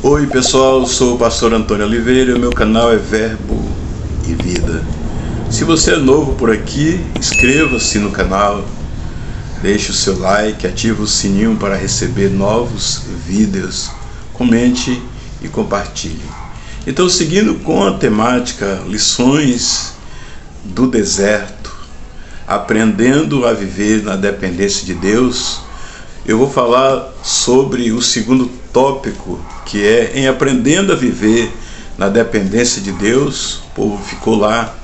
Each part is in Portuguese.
Oi pessoal, sou o pastor Antônio Oliveira e o meu canal é Verbo e Vida. Se você é novo por aqui, inscreva-se no canal, deixe o seu like, ative o sininho para receber novos vídeos, comente e compartilhe. Então, seguindo com a temática Lições do Deserto, aprendendo a viver na dependência de Deus, eu vou falar sobre o segundo tópico, que é em aprendendo a viver na dependência de Deus. O povo ficou lá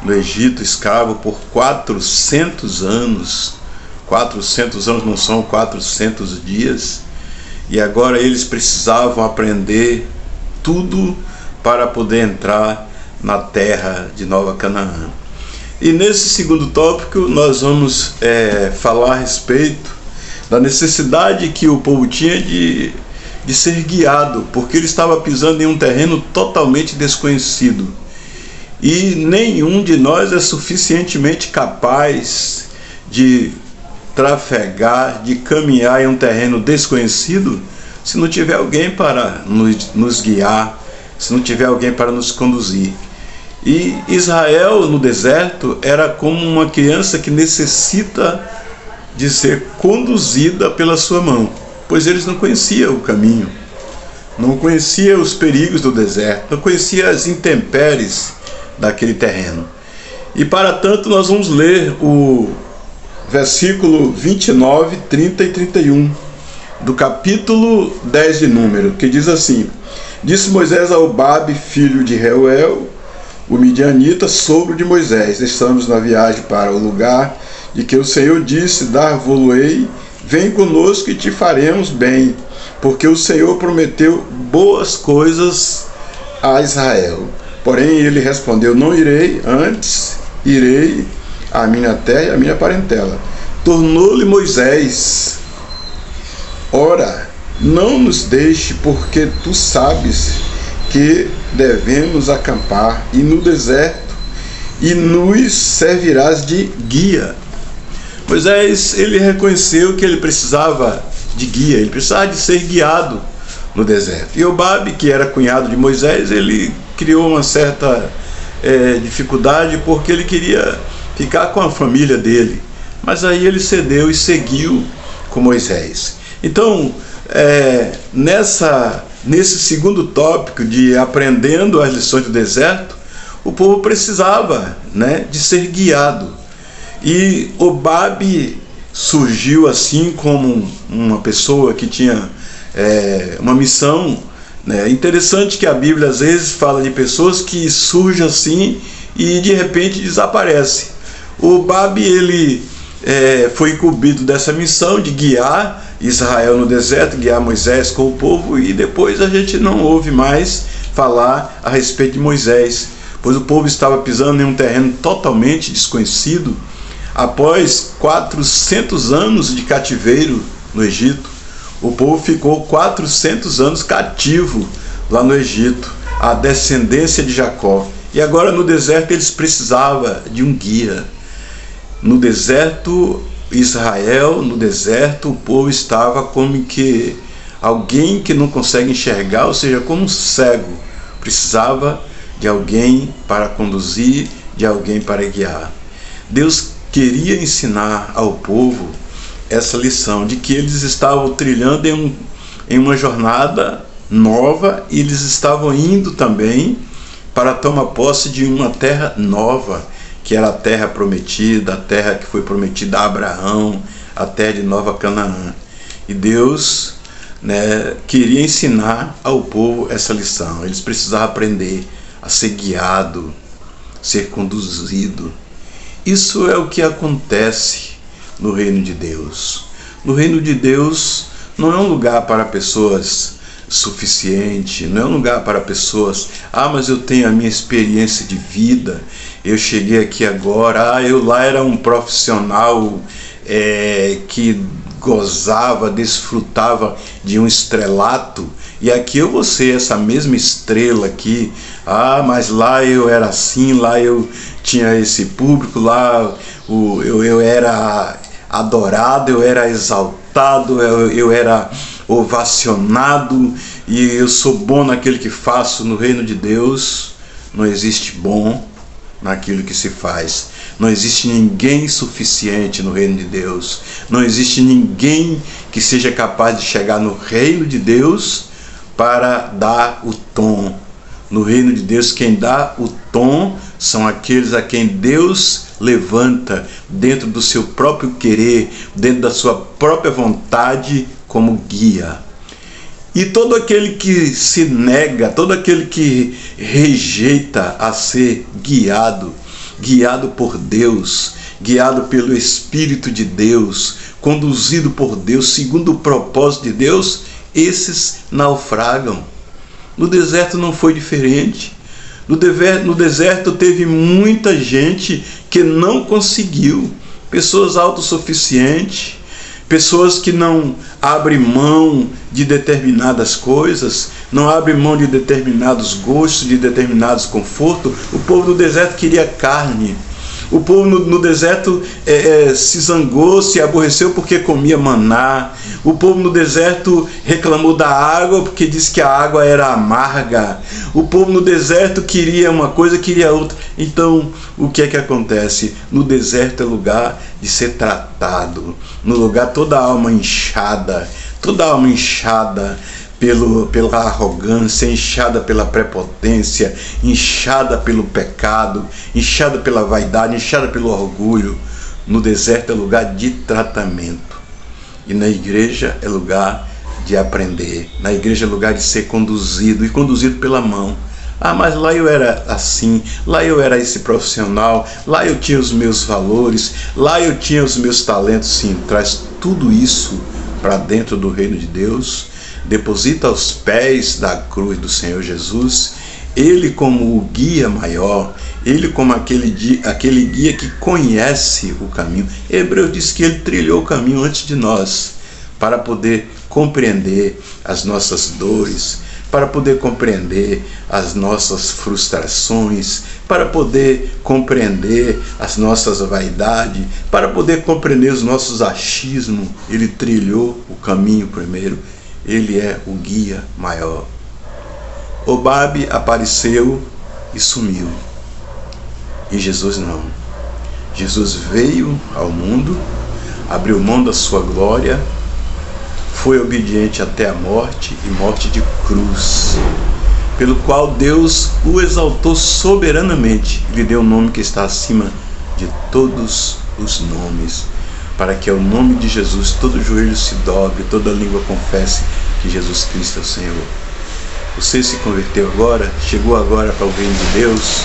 no Egito escravo por 400 anos. 400 anos não são 400 dias. E agora eles precisavam aprender tudo para poder entrar na terra de Nova Canaã. E nesse segundo tópico nós vamos falar a respeito da necessidade que o povo tinha de ser guiado, porque ele estava pisando em um terreno totalmente desconhecido. E nenhum de nós é suficientemente capaz de trafegar, de caminhar em um terreno desconhecido, se não tiver alguém para nos guiar, se não tiver alguém para nos conduzir. E Israel no deserto era como uma criança que necessita de ser conduzida pela sua mão, pois eles não conheciam o caminho, não conheciam os perigos do deserto, não conheciam as intempéries daquele terreno. E para tanto nós vamos ler o versículo 29, 30 e 31 do capítulo 10 de Número, que diz assim: Disse Moisés a Obabe, filho de Reuel, o midianita, sogro de Moisés: Estamos na viagem para o lugar de que o Senhor disse: Dar-vo-ei, vem conosco e te faremos bem, porque o Senhor prometeu boas coisas a Israel. Porém ele respondeu: Não irei, antes irei à minha terra e à minha parentela. Tornou-lhe Moisés: Ora, não nos deixe, porque tu sabes que devemos acampar e no deserto, e nos servirás de guia. Moisés, ele reconheceu que ele precisava de guia, ele precisava de ser guiado no deserto. E Obabe, que era cunhado de Moisés, ele criou uma certa dificuldade, porque ele queria ficar com a família dele. Mas aí ele cedeu e seguiu com Moisés. Então, nesse segundo tópico de aprendendo as lições do deserto, o povo precisava, de ser guiado. E Obabe surgiu assim como uma pessoa que tinha uma missão. Interessante que a Bíblia às vezes fala de pessoas que surgem assim e de repente desaparece. Obabe, ele foi incumbido dessa missão de guiar Israel no deserto, guiar Moisés com o povo, e depois a gente não ouve mais falar a respeito de Moisés, pois o povo estava pisando em um terreno totalmente desconhecido. Após 400 anos de cativeiro no Egito, o povo ficou 400 anos cativo lá no Egito, a descendência de Jacó. E agora no deserto eles precisavam de um guia. No deserto, Israel, no deserto, o povo estava como que alguém que não consegue enxergar, ou seja, como um cego. Precisava de alguém para conduzir, de alguém para guiar. Deus queria ensinar ao povo essa lição de que eles estavam trilhando em uma jornada nova, e eles estavam indo também para tomar posse de uma terra nova, que era a terra prometida, a terra que foi prometida a Abraão, a terra de Nova Canaã. E Deus queria ensinar ao povo essa lição. Eles precisavam aprender a ser guiado, ser conduzido. Isso é o que acontece no reino de Deus. No reino de Deus não é um lugar para pessoas suficientes, não é um lugar para pessoas: mas eu tenho a minha experiência de vida, eu cheguei aqui agora, eu lá era um profissional que gozava, desfrutava de um estrelato, e aqui eu vou ser essa mesma estrela aqui. Mas lá eu era assim, lá eu tinha esse público, lá eu era adorado, eu era exaltado, eu era ovacionado, e eu sou bom naquilo que faço. No reino de Deus não existe bom naquilo que se faz. Não existe ninguém suficiente no reino de Deus. Não existe ninguém que seja capaz de chegar no reino de Deus para dar o tom. No reino de Deus, quem dá o tom são aqueles a quem Deus levanta dentro do seu próprio querer, dentro da sua própria vontade, como guia. E todo aquele que se nega, todo aquele que rejeita a ser guiado por Deus, guiado pelo Espírito de Deus, conduzido por Deus, segundo o propósito de Deus, esses naufragam. No deserto não foi diferente. No deserto teve muita gente que não conseguiu, pessoas autossuficientes, pessoas que não abrem mão de determinadas coisas, não abrem mão de determinados gostos, de determinados confortos. O povo do deserto queria carne. O povo no deserto se zangou, se aborreceu porque comia maná. O povo no deserto reclamou da água porque disse que a água era amarga. O povo no deserto queria uma coisa, queria outra. Então, o que é que acontece? No deserto é lugar de ser tratado. No lugar toda a alma inchada pela arrogância, inchada pela prepotência, inchada pelo pecado, inchada pela vaidade, inchada pelo orgulho. No deserto é lugar de tratamento. E na igreja é lugar de aprender. Na igreja é lugar de ser conduzido, e conduzido pela mão. Ah, mas lá eu era assim, lá eu era esse profissional, lá eu tinha os meus valores, lá eu tinha os meus talentos. Sim, traz tudo isso para dentro do reino de Deus, deposita aos pés da cruz do Senhor Jesus, Ele como o guia maior, Ele como aquele guia que conhece o caminho. Hebreus diz que Ele trilhou o caminho antes de nós, para poder compreender as nossas dores, para poder compreender as nossas frustrações, para poder compreender as nossas vaidades, para poder compreender os nossos achismos. Ele trilhou o caminho primeiro. Ele é o guia maior. Obabe apareceu e sumiu. E Jesus não. Jesus veio ao mundo, abriu mão da sua glória, foi obediente até a morte, e morte de cruz, pelo qual Deus o exaltou soberanamente e lhe deu um nome que está acima de todos os nomes, para que ao nome de Jesus todo joelho se dobre, toda língua confesse que Jesus Cristo é o Senhor. Você se converteu agora, chegou agora para o reino de Deus,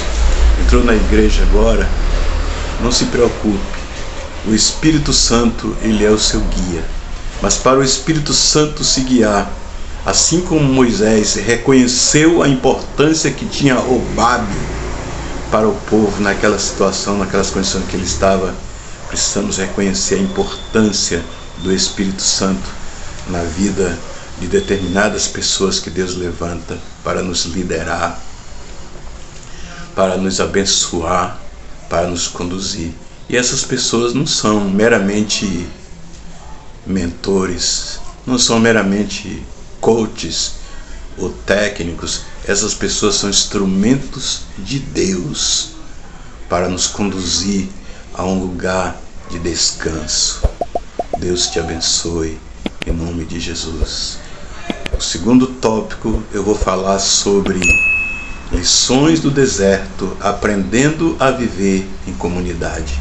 entrou na igreja agora, não se preocupe, o Espírito Santo, ele é o seu guia. Mas para o Espírito Santo se guiar, assim como Moisés reconheceu a importância que tinha Obabe para o povo naquela situação, naquelas condições que ele estava, precisamos reconhecer a importância do Espírito Santo na vida de determinadas pessoas que Deus levanta para nos liderar, para nos abençoar, para nos conduzir. E essas pessoas não são meramente mentores, não são meramente coaches ou técnicos. Essas pessoas são instrumentos de Deus para nos conduzir a um lugar de descanso. Deus te abençoe, em nome de Jesus. O segundo tópico, eu vou falar sobre lições do deserto, aprendendo a viver em comunidade.